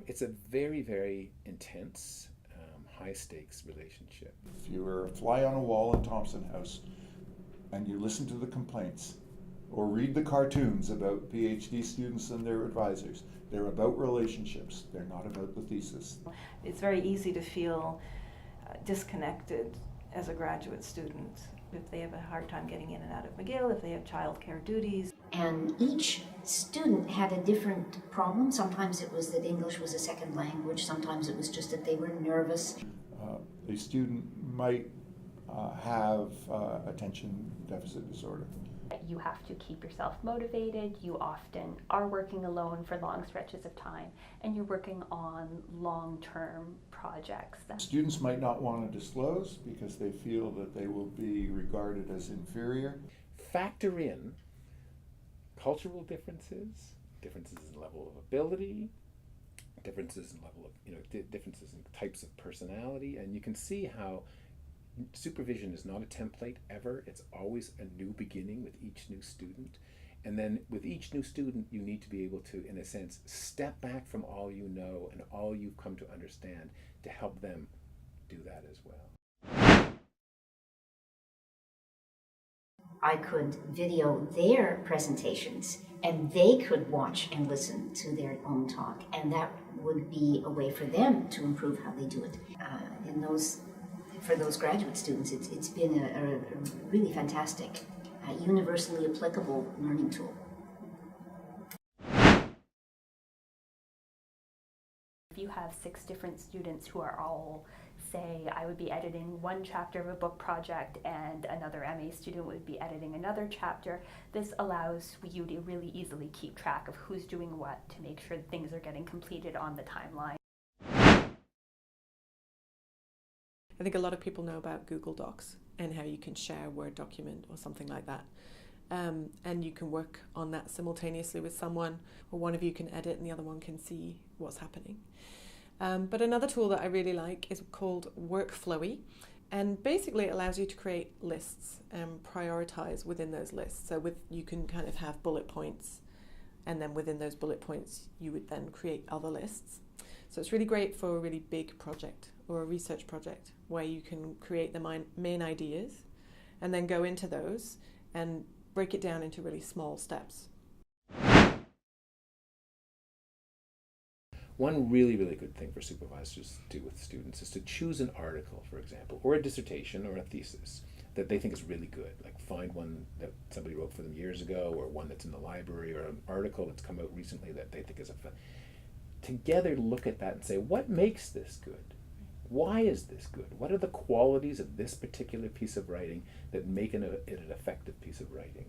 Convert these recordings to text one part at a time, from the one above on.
It's a very, very intense, high-stakes relationship. If you were a fly on a wall in Thompson House and you listen to the complaints or read the cartoons about PhD students and their advisors, they're about relationships. They're not about the thesis. It's very easy to feel disconnected as a graduate student if they have a hard time getting in and out of McGill, if they have childcare duties. And each student had a different problem. Sometimes it was that English was a second language. Sometimes it was just that they were nervous. A student might have attention deficit disorder. You have to keep yourself motivated. You often are working alone for long stretches of time, and you're working on long-term projects. Students might not want to disclose because they feel that they will be regarded as inferior. Factor in cultural differences, differences in level of ability, differences in level of, differences in types of personality, and you can see how supervision is not a template ever. It's always a new beginning with each new student. And then with each new student, you need to be able to, in a sense, step back from all you know and all you've come to understand to help them do that as well. I could video their presentations and they could watch and listen to their own talk, and that would be a way for them to improve how they do it. For those graduate students, it's been a really fantastic, universally applicable learning tool. If you have 6 different students who are all, say, I would be editing one chapter of a book project and another MA student would be editing another chapter, this allows you to really easily keep track of who's doing what to make sure that things are getting completed on the timeline. I think a lot of people know about Google Docs and how you can share a Word document or something like that. And you can work on that simultaneously with someone, or one of you can edit and the other one can see what's happening. But another tool that I really like is called Workflowy, and basically it allows you to create lists and prioritize within those lists. So you can kind of have bullet points, and then within those bullet points you would then create other lists. So it's really great for a really big project or a research project where you can create the main ideas and then go into those and break it down into really small steps. One really, really good thing for supervisors to do with students is to choose an article, for example, or a dissertation or a thesis that they think is really good. Like find one that somebody wrote for them years ago, or one that's in the library, or an article that's come out recently that they think is together look at that and say, what makes this good? Why is this good? What are the qualities of this particular piece of writing that make it an effective piece of writing?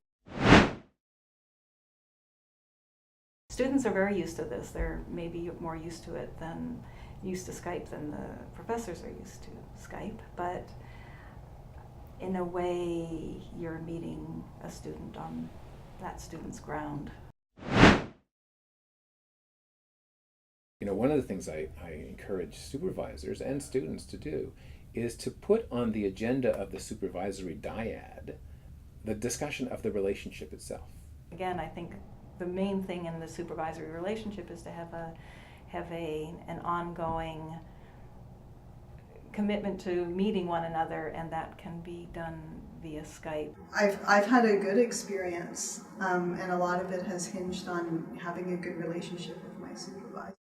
Students are very used to this. They're maybe more used to it than used to Skype than the professors are used to Skype, but in a way you're meeting a student on that student's ground. One of the things I encourage supervisors and students to do is to put on the agenda of the supervisory dyad the discussion of the relationship itself. Again, I think the main thing in the supervisory relationship is to have an ongoing commitment to meeting one another, and that can be done via Skype. I've had a good experience, and a lot of it has hinged on having a good relationship with my supervisor.